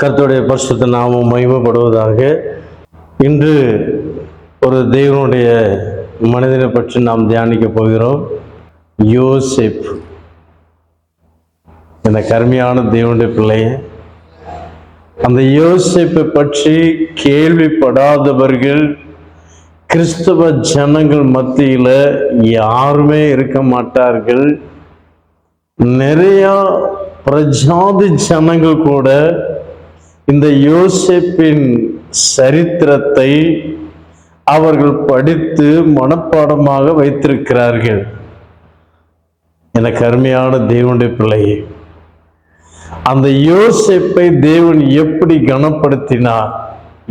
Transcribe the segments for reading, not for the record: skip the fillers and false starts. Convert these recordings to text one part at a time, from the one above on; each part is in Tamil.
கர்த்தருடைய பரிசுத்த நாமம் மகிமைப்படுவதாக. இன்று ஒரு தேவனுடைய மனிதனை பற்றி நாம் தியானிக்க போகிறோம். யோசேப்பு. இந்த கருமையான தேவனுடைய பிள்ளைய, அந்த யோசேப்பை பற்றி கேள்விப்படாதவர்கள் கிறிஸ்தவ ஜனங்கள் மத்தியில யாருமே இருக்க மாட்டார்கள். நிறைய பிரஜாதி ஜனங்கள் கூட இந்த யோசேப்பின் சரித்திரத்தை அவர்கள் படித்து மனப்பாடமாக வைத்திருக்கிறார்கள். எனக்கு அருமையான தேவனுடைய பிள்ளையே, அந்த யோசேப்பை தேவன் எப்படி கனப்படுத்தினார்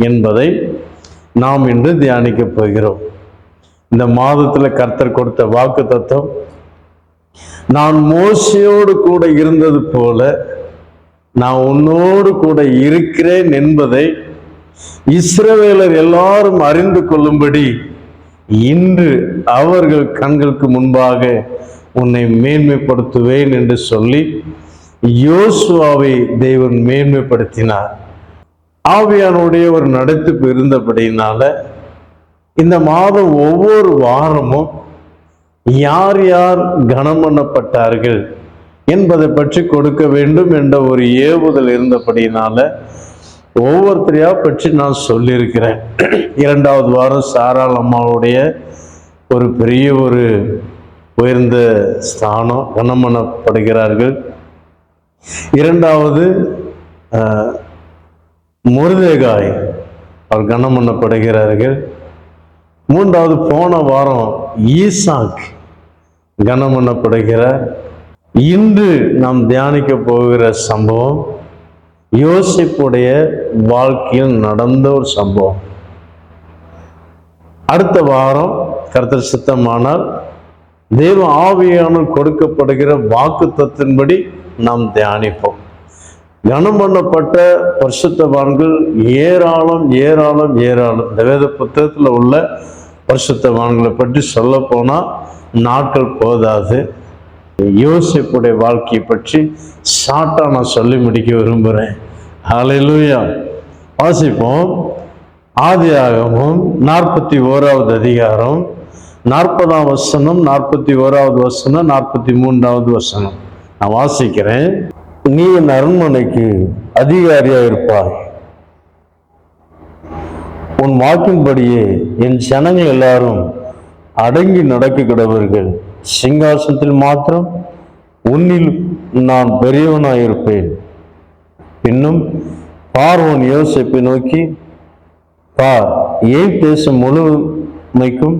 என்பதை நாம் இன்று தியானிக்க போகிறோம். இந்த மாதத்தில் கர்த்தர் கொடுத்த வாக்குத்தத்தம், நான் மோசேயோடு கூட இருந்தது போல நான் உன்னோடு கூட இருக்கிறேன் என்பதை இஸ்ரவேலர் எல்லாரும் அறிந்து கொள்ளும்படி இன்று அவர்கள் கண்களுக்கு முன்பாக உன்னை மேன்மைப்படுத்துவேன் என்று சொல்லி யோசுவாவை தேவன் மேன்மைப்படுத்தினார். ஆவியானுடைய ஒரு நடத்திப்பு இருந்தபடினால இந்த மாதம் ஒவ்வொரு வாரமும் யார் யார் கனம் பண்ணப்பட்டார்கள் என்பதை பற்றி கொடுக்க வேண்டும் என்ற ஒரு ஏவுதல் இருந்தபடினால ஒவ்வொருத்தரையா பற்றி நான் சொல்லியிருக்கிறேன். 2வது வாரம் சாராள் அம்மாவுடைய ஒரு பெரிய ஒரு உயர்ந்த ஸ்தானம், கனம் பண்ணப்படுகிறார்கள். 2வது மொர்தெகாய் அவர் கனம் பண்ணப்படுகிறார்கள். 3வது போன வாரம் ஈசாக் கனம் பண்ணப்படுகிறார். இன்று நாம் தியானிக்க போகிற சம்பவம் யோசேப்புடைய வாழ்க்கையில் நடந்த ஒரு சம்பவம். அடுத்த வாரம் கர்த்தர் சித்தமானால் தேவ ஆவியானவர் கொடுக்கப்படுகிற வாக்குத்தத்தின்படி நாம் தியானிப்போம். கனம் பண்ணப்பட்ட பரிசுத்தவான்கள் ஏராளம் ஏராளம் ஏராளம். இந்த வேத புத்தகத்தில் உள்ள பரிசுத்தவான்களை பற்றி சொல்ல போனால் நாட்கள் போதாது. யோசேப்புடைய வாழ்க்கையை பற்றி ஷார்ட்டா நான் சொல்லி முடிக்க விரும்புகிறேன். ஹல்லேலூயா. வாசிப்போம். ஆதியாகமம் 41வது அதிகாரம் 40ஆம் வசனம், 41வது வசனம், 43வது வசனம் நான் வாசிக்கிறேன். நீ என் அரண்மனைக்கு அதிகாரியா இருப்பாய். உன் வாக்கின்படியே என் ஜனங்கள் எல்லாரும் அடங்கி நடக்குகிறவர்கள். சிங்காசனத்தில் மாத்திரம் உன்னில் நான் பெரியவனாயிருப்பேன். இன்னும் பார்வோன் யோசேப்பை நோக்கி, பார், ஏன் தேசம் முழுமைக்கும்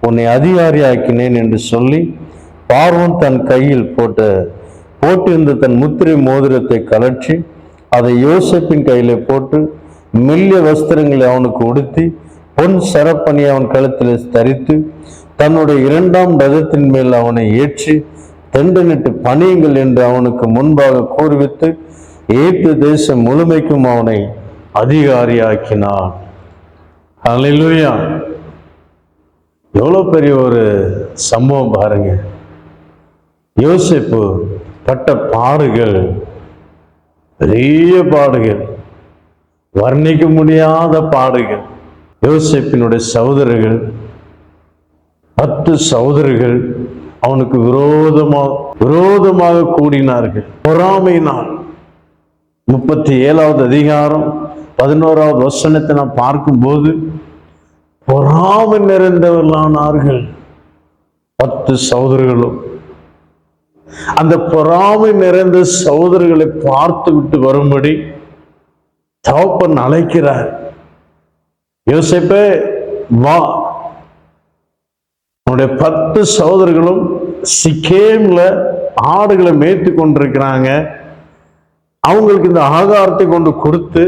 உன்னை அதிகாரியாக்கினேன் என்று சொல்லி பார்வோன் தன் கையில் போட்டிருந்த தன் முத்திரை மோதிரத்தை கலற்றி அதை யோசேப்பின் கையில போட்டு மெல்லிய வஸ்திரங்களை அவனுக்கு உடுத்தி பொன் சரப்பணி அவன் கழுத்தில் தரித்து தன்னுடைய 2ஆம் ரதத்தின் மேல் அவனை ஏற்றி தெண்டனிட்டு பணியுங்கள் என்று அவனுக்கு முன்பாக கூறுவித்து ஏற்று தேசம் முழுமைக்கும் அவனை அதிகாரியாக்கினான். ஹல்லேலூயா. எவ்வளவு பெரிய ஒரு சம்பவம் பாருங்க. யோசேப்பு பட்ட பாடுகள், பெரிய பாடுகள், வர்ணிக்க முடியாத பாடுகள். யோசேப்பினுடைய சகோதரர்கள் 10 சகோதரர்கள் அவனுக்கு விரோதமாக கூடினார்கள். பொறாமையினால். 37வது அதிகாரம் 11வது வசனத்தை நான் பார்க்கும்போது பொறாமை நிறைந்தவர்களானார்கள் 10 சகோதரர்களும். அந்த பொறாமை நிறைந்த சகோதரர்களை பார்த்து விட்டு வரும்படி தகப்பன் அழைக்கிறார். யோசேப்பே வா. அவனுடைய 10 சகோதரர்களும் சிக்கேம்ல ஆடுகளை மேய்த்து கொண்டிருக்கிறாங்க. அவங்களுக்கு இந்த ஆகாரத்தை கொண்டு கொடுத்து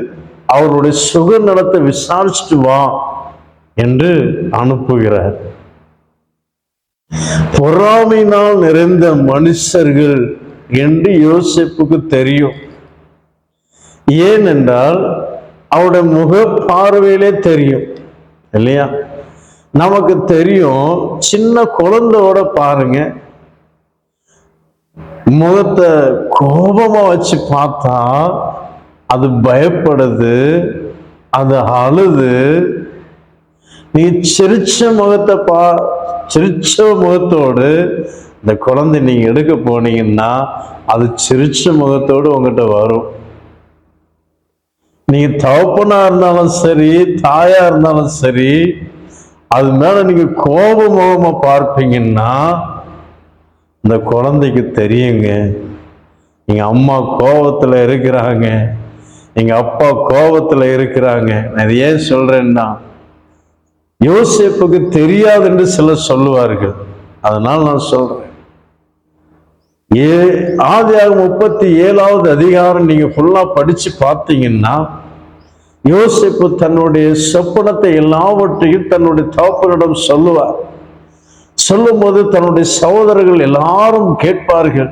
அவருடைய சுக நலத்தை விசாரிச்சுட்டு வா என்று அனுப்புகிறார். பொறாமையினால் நிறைந்த மனுஷர்கள் என்று யோசேப்புக்கு தெரியும். ஏனென்றால் அவருடைய முக பார்வையிலே தெரியும் இல்லையா? நமக்கு தெரியும். சின்ன குழந்தையோட பாருங்க, முகத்தை கோபமா வச்சு பார்த்தா அது பயப்படுது, அது அழுது. நீ சிரிச்ச முகத்தோடு இந்த குழந்தை நீங்க எடுக்க போனீங்கன்னா அது சிரிச்ச முகத்தோடு உங்ககிட்ட வரும். நீங்க தகப்பனா இருந்தாலும் சரி, தாயா இருந்தாலும் சரி, அது மேல நீங்க கோபமுகமா பார்ப்பீங்கன்னா இந்த குழந்தைக்கு தெரியுங்க, எங்க அம்மா கோபத்துல இருக்கிறாங்க, எங்க அப்பா கோபத்துல இருக்கிறாங்க. நான் ஏன் சொல்றேன்னா, யோசேப்புக்கு தெரியாது என்று சிலர் சொல்லுவார்கள். அதனால நான் சொல்றேன். ஆதியாகமம் 37வது அதிகாரம் நீங்க ஃபுல்லா படிச்சு பார்த்தீங்கன்னா, யோசேப்பு தன்னுடைய சொப்பனத்தை எல்லாவற்றையும் தன்னுடைய தகப்பனிடம் சொல்லுவார். சொல்லும்போது தன்னுடைய சகோதரர்கள் எல்லாரும் கேட்பார்கள்.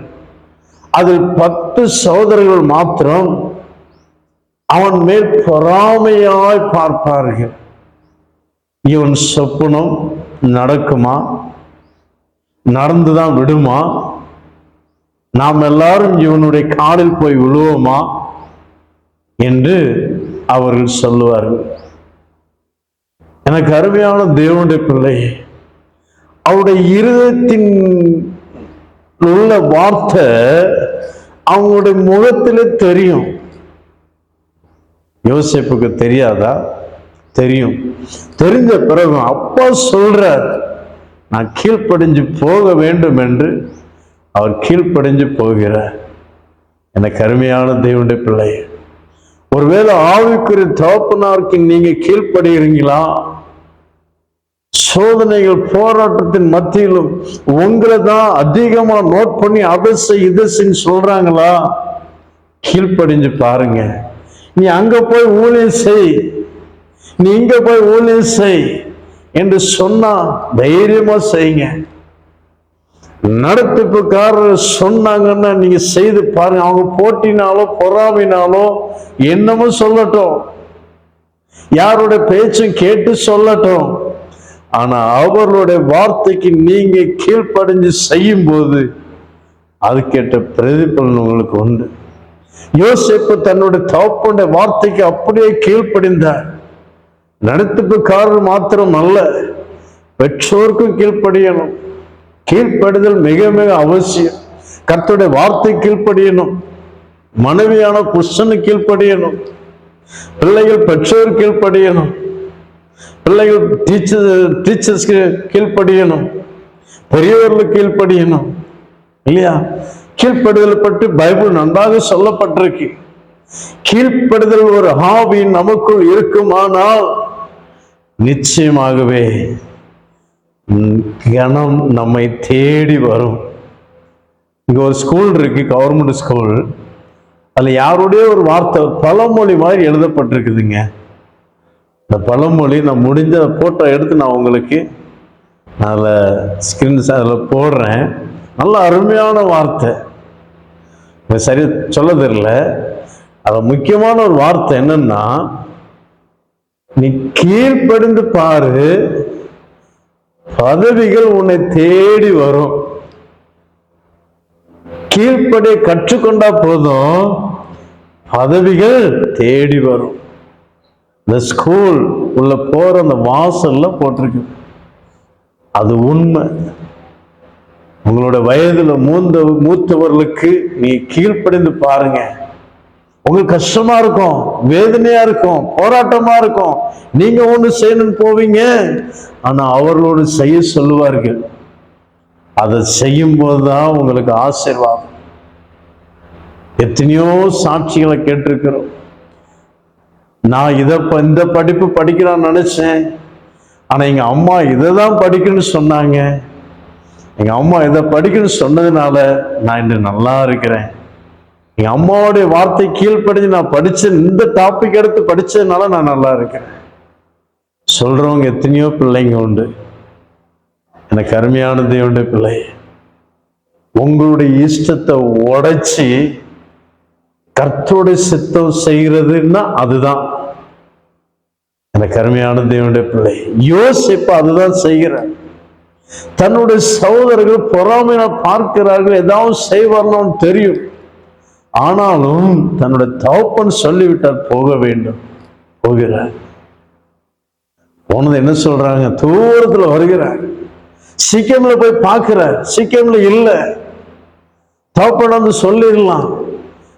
அதில் 10 சகோதரர்கள் மாத்திரம் அவன் மேல் பொறாமையாய் பார்ப்பார்கள். இவன் சொப்பனம் நடக்குமா, நடந்துதான் விடுமா, நாம் எல்லாரும் இவனுடைய காலில் போய் விழுவோமா என்று அவர்கள் சொல்லுவார்கள். எனக்கு அருமையான தேவனுடைய பிள்ளை, அவருடைய இருதயத்தின் உள்ள வார்த்தை அவங்களுடைய முகத்திலே தெரியும். யோசேப்புக்கு தெரியாதா? தெரியும். தெரிந்த பிறகு அப்பா சொல்றார், நான் கீழ்ப்படிஞ்சு போக வேண்டும் என்று அவர் கீழ்ப்படிஞ்சு போகிறார். எனக்கு அருமையான தேவனுடைய பிள்ளை, ஒருவேளை ஆவிக்குரிய தகப்பனாருக்கு நீங்க கீழ்ப்படுகிறீங்களா? சோதனைகள் போராட்டத்தின் மத்தியிலும் உங்களை தான் அதிகமா நோட் பண்ணி அதை செய் இதை செஞ்சு சொல்றாங்களா? கீழ்ப்படிஞ்சு பாருங்க. நீ அங்க போய் ஊழியம் செய், நீ இங்க போய் ஊழியம் செய் என்று சொன்னா தைரியமா செய்யுங்க. நடத்திப்புக்காரர் சொன்னாங்கன்னா நீங்க செய்து பாருங்க. அவங்க போட்டினாலோ பொறாமைனாலோ என்னமோ சொல்லட்டும், யாருடைய பேச்சும் கேட்டு சொல்லட்டும், ஆனா அவர்களுடைய வார்த்தைக்கு நீங்க கீழ்ப்படிஞ்சு செய்யும் போது அதுக்கேற்ற பிரதிபலன் உங்களுக்கு உண்டு. யோசேப்பு தன்னுடைய தகப்பனுடைய வார்த்தைக்கு அப்படியே கீழ்ப்படிந்தார். நடத்திப்புக்காரர் மாத்திரம் அல்ல, பெற்றோருக்கும் கீழ்ப்படியணும். கீழ்ப்படிதல் மிக மிக அவசியம். கர்த்தருடைய வார்த்தை கீழ்ப்படியணும், மனைவியான புருஷனுக்கு கீழ்ப்படியணும், பிள்ளைகள் பெற்றோர் கீழ்ப்படியணும், பிள்ளைகள் டீச்சர்ஸ்க்கு கீழ்ப்படியணும், பெரியவர்களுக்கு கீழ்ப்படியணும். இல்லையா? கீழ்ப்படுதல் பற்றி பைபிள் நன்றாக சொல்லப்பட்டிருக்கு. கீழ்ப்படுதல் ஒரு ஆவி நமக்குள் இருக்குமானால் நிச்சயமாகவே கணம் நம்மை தேடி வரும். இங்க ஒரு ஸ்கூல் இருக்கு, கவர்மெண்ட் ஸ்கூல். அதுல யாருடைய ஒரு வார்த்தை பழமொழி மாதிரி எழுதப்பட்டிருக்குதுங்க. இந்த பழமொழி நான் முடிஞ்ச போட்டோ எடுத்து நான் உங்களுக்கு அதில் ஸ்கிரீன் அதில் போடுறேன். நல்ல அருமையான வார்த்தை, சரி சொல்ல தெரியல. அது முக்கியமான ஒரு வார்த்தை என்னன்னா, நீ கீழ்ப்படிந்து பாரு, பதவிகள் உன்னை தேடி வரும். கீழ்ப்படிய கற்றுக்கொண்டா போதும், பதவிகள் தேடி வரும். இந்த ஸ்கூல் உள்ள போற அந்த வாசல்ல போட்டிருக்கு, அது உண்மை. உங்களோட வயதுல மூத்தவர்களுக்கு நீ கீழ்ப்படிந்து பாருங்க. உங்களுக்கு கஷ்டமா இருக்கும், வேதனையா இருக்கும், போராட்டமா இருக்கும். நீங்க ஒண்ணு செய்யணும்னு போவீங்க, ஆனா அவர்களோடு செய்ய சொல்லுவார்கள். அதை செய்யும் போதுதான் உங்களுக்கு ஆசீர்வாதம். எத்தனையோ சாட்சிகளை கேட்டிருக்கிறோம். நான் இந்த படிப்பு படிக்கலாம்னு நினைச்சேன், ஆனா எங்க அம்மா இதை தான் படிக்கணும்னு சொன்னாங்க. எங்க அம்மா இதை படிக்கணும்னு சொன்னதுனால நான் இன்று நல்லா இருக்கிறேன். எங்க அம்மாவுடைய வார்த்தை கீழ்ப்படிஞ்சு நான் படிச்ச இந்த டாபிக் எடுத்து படிச்சதுனால நான் நல்லா இருக்கிறேன் சொல்றவங்க எத்தனையோ பிள்ளைங்க உண்டு. எனக்கு அருமையான தேவனுடைய பிள்ளை, உங்களுடைய இஷ்டத்தை உடைச்சி கர்த்தருடைய சித்தம் செய்கிறதுன்னா அதுதான். எனக்கு அருமையான தேவனுடைய பிள்ளை, யோசிப்பு அதுதான் செய்கிறார். தன்னுடைய சகோதரர்கள் பொறாமையினால் பார்க்கிறார்கள், ஏதாவது செய்வார்னு தெரியும். ஆனாலும் தன்னுடைய தகப்பன் சொல்லிவிட்டார் போக வேண்டும். போகிறார். போனது என்ன சொல்றாங்க, தூரத்துல வருகிறார். சீக்கிரம்ல போய் பார்க்கிறார், சீக்கிரம்ல இல்ல. தகப்பன் வந்து சொல்லிடலாம்,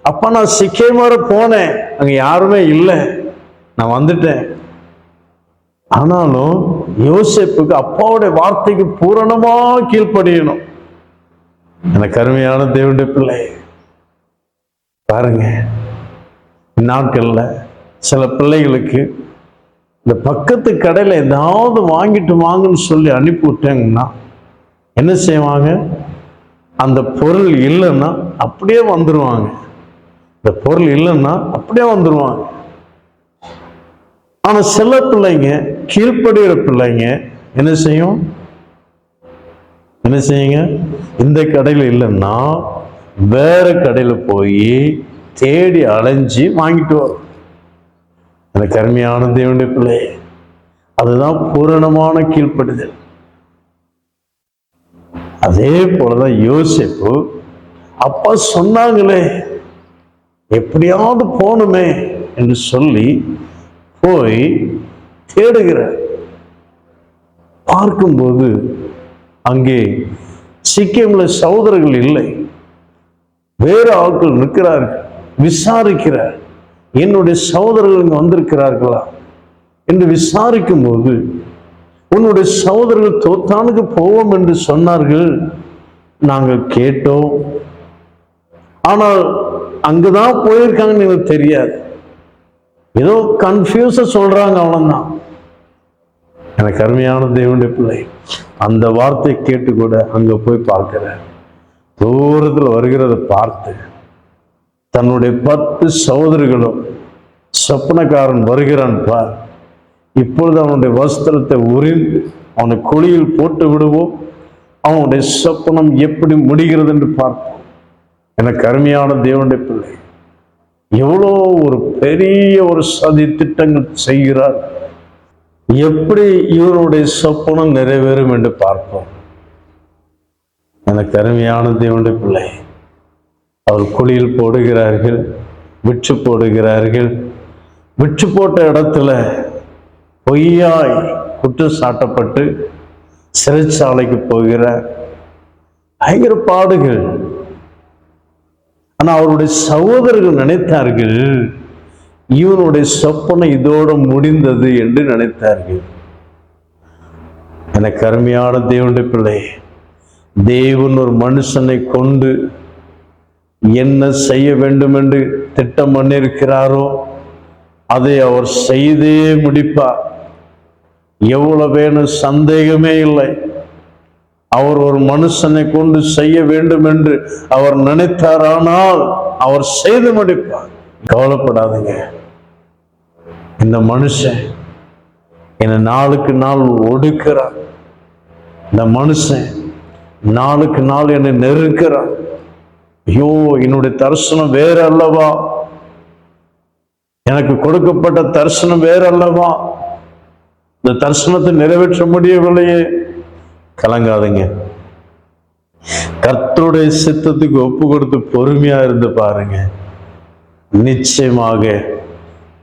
அப்பா நான் சிக்கேம் வர போனேன், அங்க யாருமே இல்லை, நான் வந்துட்டேன். ஆனாலும் யோசேப்புக்கு அப்பாவுடைய வார்த்தைக்கு பூரணமா கீழ்ப்படியணும். எனக்கு அருமையான தேவனுடைய பிள்ளை பாருங்க, நாட்கள்ல சில பிள்ளைகளுக்கு இந்த பக்கத்து கடையில ஏதாவது வாங்கிட்டு வாங்கன்னு சொல்லி அனுப்பி விட்டாங்கன்னா என்ன செய்வாங்க, அந்த பொருள் இல்லைன்னா அப்படியே வந்துருவாங்க. இந்த பொருள் இல்லைன்னா அப்படியே வந்துருவாங்க. ஆனா சில பிள்ளைங்க, கீழ்ப்படுகிற பிள்ளைங்க என்ன செய்யுங்க, இந்த கடையில் இல்லைன்னா வேற கடையில போய் தேடி அலைஞ்சி வாங்கிட்டு வரும். எனக்கு அருமையான தேவனுடைய பிள்ளை, அதுதான் பூரணமான கீழ்ப்படுதல். அதே போலதான் யோசேப்பு, அப்பா சொன்னாங்களே எப்படியாவது போகணுமே என்று சொல்லி போய் தேடுகிறார். பார்க்கும்போது அங்கே சீக்கியம்ல சகோதரர்கள் இல்லை, வேறு ஆட்கள் இருக்கிறார்கள். விசாரிக்கிறார், என்னுடைய சகோதரர்கள் இங்க வந்திருக்கிறார்களா என்று விசாரிக்கும் போது, உன்னுடைய சகோதரர்கள் தோத்தானுக்கு போவோம் என்று சொன்னார்கள், நாங்கள் கேட்டோம், ஆனால் அங்குதான் போயிருக்காங்கன்னு எனக்கு தெரியாது, ஏதோ கன்ஃபியூஸா சொல்றாங்க, அவ்வளவுதான். எனக்கு அருமையான தேவனுடைய பிள்ளை, அந்த வார்த்தை கேட்டு கூட அங்க போய் பார்க்கிற, தூரத்தில் வருகிறத பார்த்து தன்னுடைய 10 சகோதரிகளும், சொப்பனக்காரன் வருகிறான் பார், இப்பொழுது அவனுடைய வஸ்திரத்தை உரிந்து அவனை குழியில் போட்டு விடுவோம், அவனுடைய சொப்பனம் எப்படி முடிகிறது என்று பார்ப்போம். எனக்கு அருமையான தேவனுடைய பிள்ளை, எவ்வளோ ஒரு பெரிய ஒரு சதி திட்டங்கள் செய்கிறார், எப்படி இவனுடைய சொப்பனம் நிறைவேறும் என்று பார்ப்போம். எனக்கு அருமையான தேவனுடைய பிள்ளை, அவர் குழியில் போடுகிறார்கள், விற்று போடுகிறார்கள். விற்று போட்ட இடத்துல பொய்யாய் குற்றம் சாட்டப்பட்டு சிறைச்சாலைக்கு போகிற பயங்கர பாடுகள். ஆனா அவருடைய சகோதரர்கள் நினைத்தார்கள், இவனுடைய சொப்பனம் இதோடு முடிந்தது என்று நினைத்தார்கள். எனக்கு அருமையான தேவனுடைய பிள்ளை, தேவன் ஒரு மனுஷனை கொண்டு என்ன செய்ய வேண்டும் என்று திட்டம் பண்ணியிருக்கிறாரோ அதை அவர் செய்தே முடிப்பார். எவ்வளவு வேணும் சந்தேகமே இல்லை. அவர் ஒரு மனுஷனை கொண்டு செய்ய வேண்டும் என்று அவர் நினைத்தாரானால் அவர் செய்து முடிப்பார். கவலைப்படாதீங்க, இந்த மனுஷன் என்னை நாளுக்கு நாள் ஒடுக்கிறார், இந்த மனுஷன் நாளுக்கு நாள் என்னை நெருக்கிறார், ஐயோ என்னுடைய தரிசனம் வேற அல்லவா, எனக்கு கொடுக்கப்பட்ட தரிசனம் வேற அல்லவா, இந்த தரிசனத்தை நிறைவேற்ற முடியவில்லையே. கலங்காதீங்க, கர்த்தருடைய சித்தத்துக்கு ஒப்பு கொடுத்து பொறுமையா இருந்து பாருங்க, நிச்சயமாக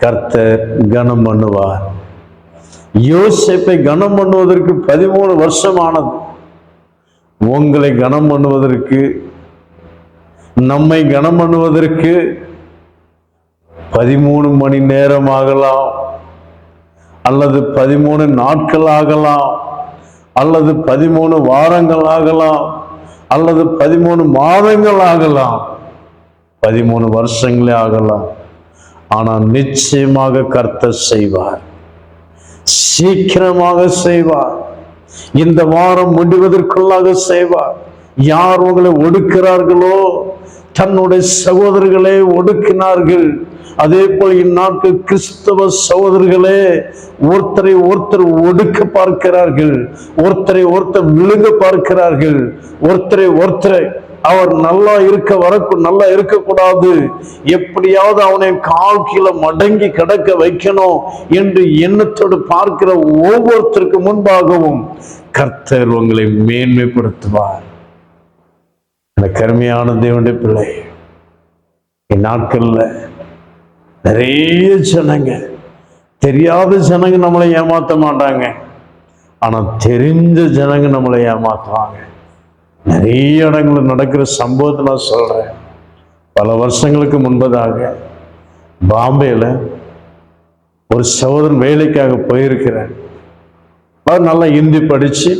கர்த்தர் கனம் பண்ணுவார். யோசேப்பை கனம் பண்ணுவதற்கு 13 வருஷம் ஆனது. உங்களை கனம் பண்ணுவதற்கு, நம்மை கனம் பண்ணுவதற்கு 13 மணி நேரம் ஆகலாம், அல்லது 13 நாட்கள் ஆகலாம், அல்லது 13 வாரங்கள் ஆகலாம், அல்லது 13 மாதங்கள் ஆகலாம், 13 வருஷங்களே ஆகலாம். ஆனால் நிச்சயமாக கர்த்தர் செய்வார், சீக்கிரமாக செய்வார், இந்த வாரம் முடிவதற்குள்ளாக செய்வார். யார் உங்களை ஒடுக்கிறார்களோ, தன்னுடைய சகோதரர்களே ஒடுக்கினார்கள், அதே போல் இந்நாட்கள் கிறிஸ்தவ சகோதரர்களே ஒருத்தரை ஒருத்தர் ஒடுக்க பார்க்கிறார்கள், ஒருத்தரை ஒருத்தர் விழுங்க பார்க்கிறார்கள், ஒருத்தரை ஒருத்தரை அவர் நல்லா இருக்கக்கூடாது, எப்படியாவது அவனை கால் கீழே மடங்கி கிடக்க வைக்கணும் என்று எண்ணத்தோடு பார்க்கிற ஒவ்வொருத்தருக்கு முன்பாகவும் கர்த்தர் உங்களை மேன்மைப்படுத்துவார். எனக்கு அருமையான தேவனுடைய பிள்ளை, இந்நாட்கள்ல நிறைய ஜனங்க, தெரியாத ஜனங்க நம்மளை ஏமாத்த மாட்டாங்க, ஆனா தெரிஞ்ச ஜனங்க நம்மளை ஏமாத்துவாங்க. நிறைய இடங்களில் நடக்கிற சம்பவத்தை நான் சொல்றேன். பல வருஷங்களுக்கு முன்பதாக பாம்பேல ஒரு சகோதரன் வேலைக்காக போயிருக்கிறேன். அவர் நல்லா ஹிந்தி படிச்சு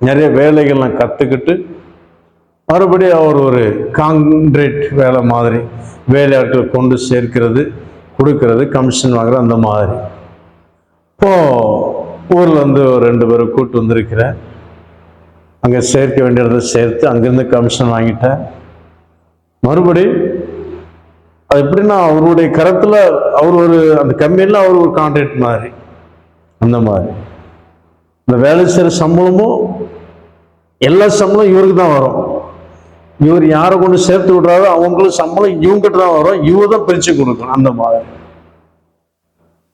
நிறைய வேலைகள்லாம் கற்றுக்கிட்டு மறுபடியும் அவர் ஒரு கான்ட்ராக்ட் வேலை மாதிரி வேலையாட்களை கொண்டு சேர்க்கிறது, கொடுக்கறது, கமிஷன் வாங்குறது, அந்த மாதிரி. இப்போ ஊர்ல இருந்து ஒரு 2 பேரை கூட்டு வந்திருக்கிறேன். அங்கே சேர்க்க வேண்டியதை சேர்த்து அங்கிருந்து கமிஷன் வாங்கிட்டேன். மறுபடி அது எப்படின்னா அவருடைய கரத்துல அவர் ஒரு அந்த கம்பெனியில் அவர் ஒரு கான்ட்ராக்ட் மாதிரி, அந்த மாதிரி இந்த வேலை செய்கிற சம்பளமும் எல்லா சம்பளம் இவருக்கு தான் வரும். இவர் யாரை கொண்டு சேர்த்து விடுறாரோ அவங்களுக்கு சம்பளம் இவங்ககிட்ட தான் வரும், இவங்க தான் பிரிச்சு கொடுக்கணும், அந்த மாதிரி.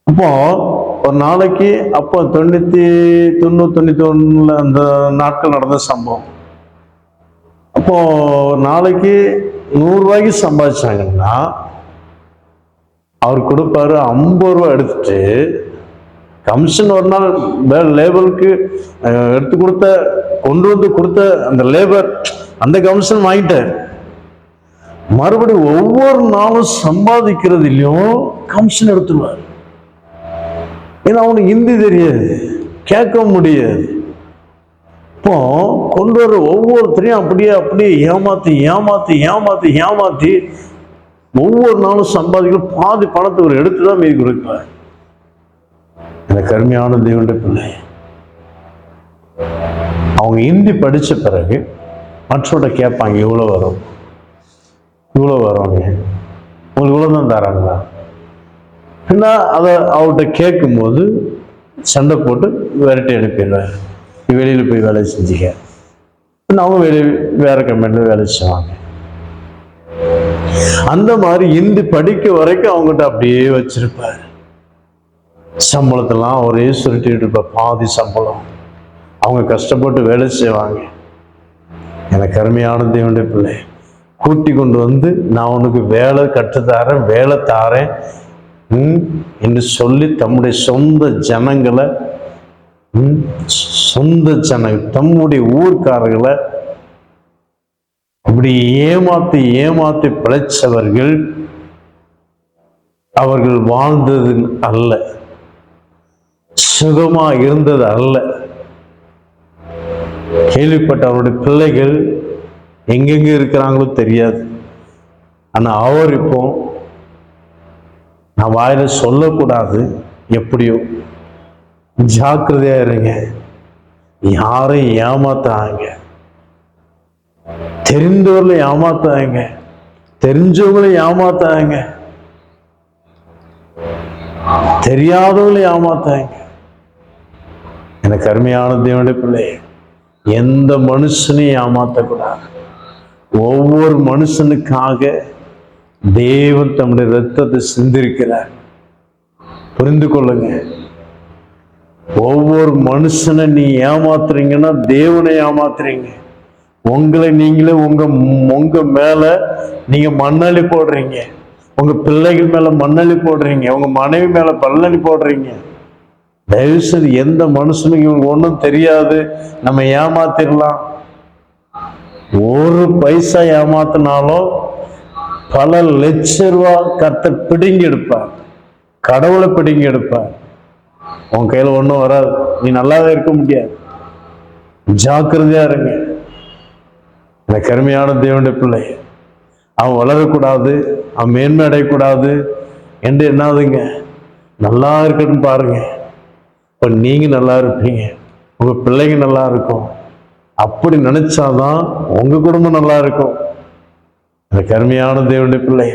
அப்போ ஒரு நாளைக்கு அப்போ 90-91 அந்த நாட்கள் நடந்த சம்பவம். அப்போ ஒரு நாளைக்கு 100 ரூபாய்க்கு சம்பாதிச்சாங்கன்னா அவர் கொடுப்பாரு 50 ரூபாய் எடுத்துட்டு கமிஷன் ஒரு நாள் லேபருக்கு எடுத்து கொண்டு வந்து கொடுத்த அந்த லேபர் அந்த கமிஷன் வாங்கிட்டார். மறுபடியும் ஒவ்வொரு நாளும் சம்பாதிக்கிறதுலையும் கமிஷன் எடுத்துருவார். ஏன்னா அவனுக்கு ஹிந்தி தெரியாது, கேட்க முடியாது. இப்போ கொண்டு வர ஒவ்வொருத்தரையும் அப்படியே அப்படியே ஏமாத்தி ஏமாத்தி ஏமாத்தி ஏமாத்தி ஒவ்வொரு நாளும் சம்பாதிக்கிற பாதி பணத்தை ஒரு எடுத்துதான் மீதி கொடுக்கிறார். எனக்கு அருமையான தேவனுடைய பிள்ளை, அவங்க ஹிந்தி படிச்ச பிறகு மற்றோட கேட்பாங்க, இவ்வளோ வரும், இவ்வளோ வருவாங்க, உங்களுக்கு இவ்வளோதான் தராங்களா? ஏன்னா அதை அவர்கிட்ட கேட்கும்போது சண்டை போட்டு விரட்டி அனுப்பிடுவார், வெளியில் போய் வேலை செஞ்சுக்க. அவங்க வேற கம்பெனியில் வேலை செய்வாங்க. அந்த மாதிரி ஹிந்தி படிக்க வரைக்கும் அவங்ககிட்ட அப்படியே வச்சிருப்பார். சம்பளத்தெல்லாம் ஒரே சுருட்டிட்டு இருப்பார், பாதி சம்பளம். அவங்க கஷ்டப்பட்டு வேலை செய்வாங்க. எனக்கு அருமையான தேவனுடைய பிள்ளை, கூட்டி கொண்டு வந்து நான் உனக்கு வேலை கற்றுத்தாரேன், வேலை தாரேன் என்று சொல்லி தம்முடைய சொந்த ஜனங்களை, தம்முடைய ஊர்க்காரர்களை அப்படி ஏமாத்தி ஏமாத்தி பிழைச்சவர்கள் அவர்கள் வாழ்ந்தது அல்ல, சுகமா இருந்தது அல்ல. கேள்விப்பட்ட அவருடைய பிள்ளைகள் எங்கெங்க இருக்கிறாங்களோ தெரியாது. ஆனா அவர் இப்போ, நான் வாயில சொல்லக்கூடாது, எப்படியோ ஜாக்கிரதையா இருங்க, யாரையும் ஏமாத்தாங்க, தெரிந்தவர்களை ஏமாத்தாங்க, தெரிஞ்சவங்களை ஏமாத்தாங்க, தெரியாதவங்களை ஏமாத்தாங்க. எனக்கு அருமையான தேவனுடைய பிள்ளை, எந்த மனுஷனையும் ஏமாத்தக்கூடாது. ஒவ்வொரு மனுஷனுக்காக தேவன் தம்முடைய ரத்தத்தை சிந்திருக்கிறார். புரிந்து கொள்ளுங்க. ஒவ்வொரு மனுஷனை நீ ஏமாத்துறீங்கன்னா தேவனை ஏமாத்துறீங்க. உங்களை நீங்களே உங்க மேல நீங்க மண்ணள்ளி போடுறீங்க, உங்க பிள்ளைகள் மேல மண்ணள்ளி போடுறீங்க, உங்க மனைவி மேல பல்லள்ளி போடுறீங்க. தயவுசெய்து எந்த மனுஷனுக்கு இவங்களுக்கு ஒன்றும் தெரியாது, நம்ம ஏமாத்திடலாம். ஒரு பைசா ஏமாத்தினாலும் பல லட்ச ரூபா கர்த்தர் பிடுங்கி எடுப்பார், கடவுளை பிடுங்கி எடுப்பார். உன் கையில ஒன்றும் வராது, நீ நல்லாவே இருக்க முடியாது. ஜாக்கிரதையா இருங்க. எனக்கு அருமையான தேவனுடைய பிள்ளை, அவன் வளரக்கூடாது, அவன் மேன்மை அடையக்கூடாது என்று என்னாதுங்க, நல்லா இருக்கட்டும் பாருங்க. இப்போ நீங்க நல்லா இருப்பீங்க, உங்க பிள்ளைங்க நல்லா இருக்கும். அப்படி நினைச்சாதான் உங்க குடும்பம் நல்லா இருக்கும். எனக்கு அருமையான தேவனுடைய பிள்ளை,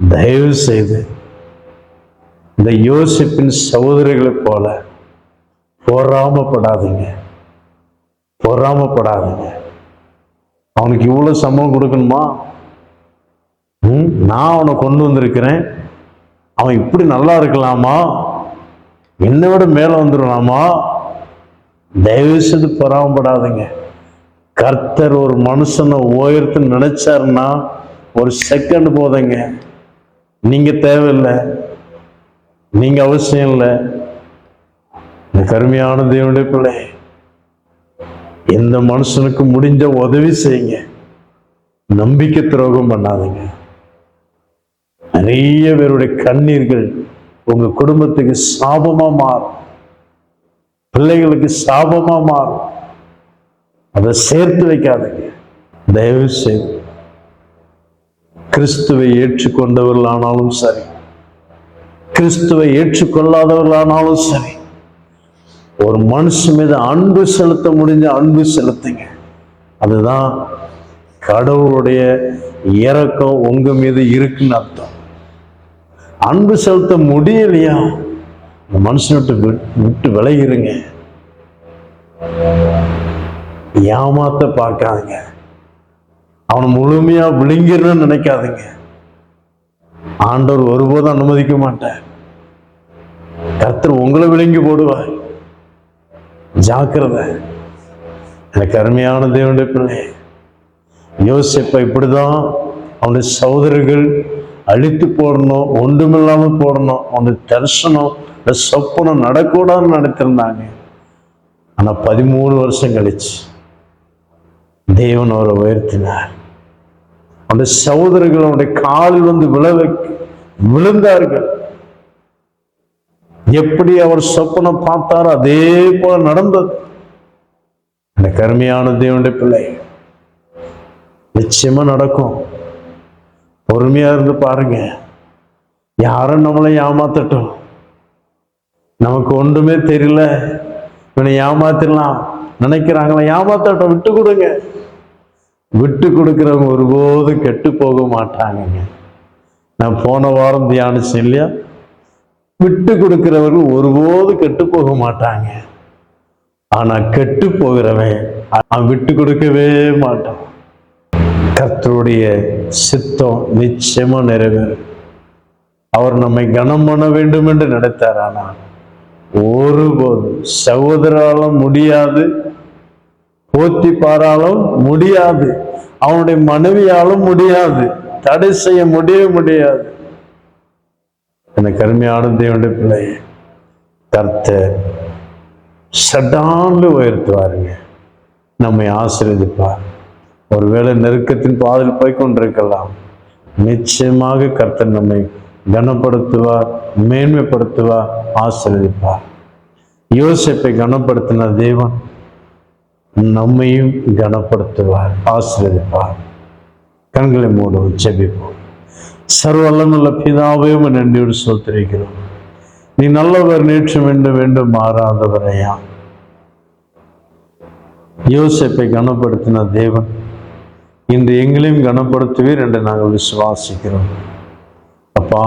தயவு செய்து இந்த யோசிப்பின் சகோதரிகளை போல பொறாமப்படாதீங்க, பொறாமப்படாதீங்க. அவனுக்கு இவ்வளவு சம்பளம் கொடுக்கணுமா, நான் அவனை கொண்டு வந்திருக்கிறேன், அவன் இப்படி நல்லா இருக்கலாமா, என்னை விட மேல வந்துடலாமா? தயவு செய்து பொறாமப்படாதீங்க. கர்த்தர் ஒரு மனுஷனை உயர்த்து நினைச்சாருன்னா ஒரு செகண்ட் போதுங்க. நீங்க தேவையில்லை, நீங்க அவசியம் இல்லை. கருமையான தேவனுடைய பிள்ளை, எந்த மனுஷனுக்கு முடிஞ்ச உதவி செய்யுங்க. நம்பிக்கை துரோகம் பண்ணாதீங்க. நிறைய பேருடைய கண்ணீர்கள் உங்க குடும்பத்துக்கு சாபமா மாறும், பிள்ளைகளுக்கு சாபமா மாறும். அதை சேர்த்து வைக்காதீங்க. தயவு செய்து கிறிஸ்துவை ஏற்றுக்கொண்டவர்களானாலும் சரி, கிறிஸ்துவை ஏற்றுக்கொள்ளாதவர்களானாலும் சரி, ஒரு மனுஷன் மீது அன்பு செலுத்த முடிஞ்ச அன்பு செலுத்துங்க. அதுதான் கடவுளுடைய இரக்கம் உங்க மீது இருக்குன்னு அர்த்தம். அன்பு செலுத்த முடியலையா, அந்த மனுஷனை விட்டு விலகிருங்க. ஏமாத்த பார்க்காதீங்க. அவனை முழுமையா விழுங்கிடணும்னு நினைக்காதீங்க. ஆண்டவர் ஒருபோதும் அனுமதிக்க மாட்டார். கர்த்தர் உங்களை விழுங்கி போடுவார். ஜாக்கிரதை. எனக்கு அருமையான தேவனுடைய பிள்ளை, யோசேப்பை இப்படிதான் அவனுடைய சகோதரர்கள் அழித்து போடணும், ஒன்றுமில்லாம போடணும், அவனுடைய தரிசனம் சொப்பனம் நடக்கூடாதுன்னு நினைத்திருந்தாங்க. ஆனா 13 வருஷம் கழிச்சு தேவன் அவரை உயர்த்தினார். அவனுடைய சகோதரர்கள் அவனுடைய காலில் வந்து விழுந்தார்கள். எப்படி அவர் சொப்பனம் பார்த்தாரோ அதே போல நடந்தது. அந்த கருமையான தேவனுடைய பிள்ளை, நிச்சயமா நடக்கும். பொறுமையா இருந்து பாருங்க. யாரும் நம்மளை ஏமாத்தட்டும், நமக்கு ஒன்றுமே தெரியல, இவனை ஏமாத்திடலாம் நினைக்கிறாங்களா, ஏமாத்தட்டும், விட்டு கொடுங்க. விட்டு கொடுக்கிறவங்க ஒருபோதும் கெட்டு போக மாட்டாங்க. நான் போன வாரம் தியானிச்சேன் இல்லையா, விட்டு கொடுக்கிறவர்கள் ஒருபோதும் கெட்டு போக மாட்டாங்க. ஆனா கெட்டு போகிறவன் அவன் விட்டு கொடுக்கவே மாட்டான். கர்த்தருடைய சித்தம் நிச்சயமா நிறைவேறும். அவர் நம்மை கனம் பண்ண வேண்டும் என்று நினைத்தார். ஆனால் ஒருபோது சகோதராலும் முடியாது, போத்திபாராலும் முடியாது, அவனுடைய மனைவியாலும் முடியாது, தடை செய்ய முடியாது. எனக்கு அருமையான தேவனுடைய பிள்ளை, கர்த்தர் சடான்னு உயர்த்துவாருங்க, நம்மை ஆசீர்வதிப்பார். ஒருவேளை நெருக்கத்தின் பாதையில் போய்கொண்டிருக்கலாம், நிச்சயமாக கர்த்தர் நம்மை கனப்படுத்துவார், மேன்மைப்படுத்துவார், ஆசீர்வதிப்பார். யோசேப்பை கனப்படுத்தின தேவன் நம்மையும் கனப்படுத்துவார், ஆசீர்வதிப்பார். கண்களை மூடுவோம், ஜெபிப்போம். சர்வவல்லமையுள்ள பிதாவே, நன்றியோடு ஸ்தோத்திரிக்கிறோம். நீ நல்லவர், நேற்று வேண்டும் மாறாதவரையா. யோசேப்பை கனப்படுத்தின தேவன் இன்று எங்களையும் கனப்படுத்துவீர் என்று நாங்கள் விசுவாசிக்கிறோம். அப்பா,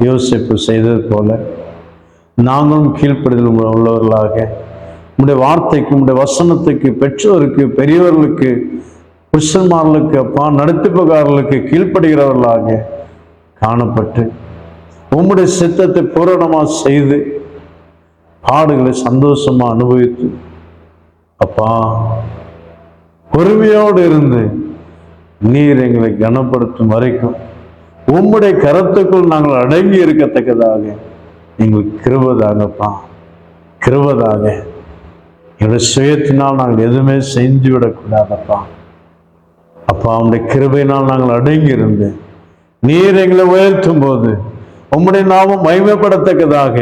யோசேப்பு செய்தது போல நாங்களும் கீழ்ப்படுதல் உள்ளவர்களாக உம்முடைய வார்த்தைக்கு, உம்முடைய வசனத்துக்கு, பெற்றோருக்கு, பெரியவர்களுக்கு, புருஷன்மார்களுக்கு, அப்பா நடத்திப்புகாரர்களுக்கு கீழ்ப்படுகிறவர்களாக காணப்பட்டு உம்முடைய சித்தத்தை பூரணமா செய்து பாடுகளை சந்தோஷமா அனுபவித்து அப்பா பொறுமையோடு இருந்து நீர் எங்களை கனப்படுத்தும் வரைக்கும் உம்முடைய கரத்துக்குள் நாங்கள் அடங்கி இருக்கத்தக்கதாக எங்களுக்கு கிருபைதாங்கப்பா, கிருபைதாக. எங்களுடைய சுயத்தினால் நாங்கள் எதுவுமே செஞ்சு விடக்கூடாதப்பா. அப்பா, உம்முடைய கிருபையினால் நாங்கள் அடங்கி இருந்து நீர் எங்களை உயர்த்தும் போது உம்முடைய நாமம் மகிமைப்படத்தக்கதாக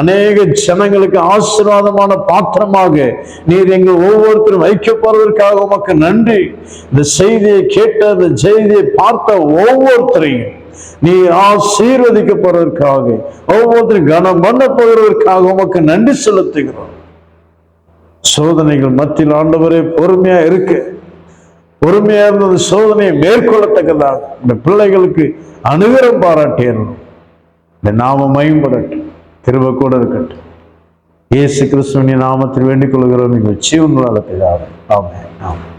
அநேக ஜனங்களுக்கு ஆசீர்வாதமான பாத்திரமாக நீர் எங்கள் ஒவ்வொருத்தரும் வைக்கப்படுவதற்காக உமக்கு நன்றி. இந்த செய்தியை கேட்ட, இந்த செய்தியை பார்த்த ஒவ்வொருத்தரையும் நீ ஆசீர்வதிக்கப்படுவதற்காக, ஒவ்வொருத்தரும் கனம் பண்ண போகிறதற்காக உமக்கு நன்றி செலுத்துகிறோம். சோதனைகள் மத்தியில் ஆண்டவரே பொறுமையா இருக்கு, பொறுமையா இருந்த சோதனையை மேற்கொள்ளத்தக்கதாக இந்த பிள்ளைகளுக்கு அனுகிரகம் பாராட்டியறணும். இந்த நாம மகிமைப்படட்டும், கிருபை கூட இருக்கட்டும். இயேசு கிறிஸ்துவின் நாமத்தில் வேண்டிக் கொள்கிறோம் எங்கள் ஜீவனுள்ள பிதாவே. ஆமென். ஆமென்.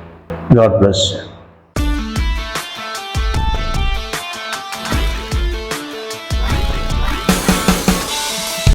God bless you.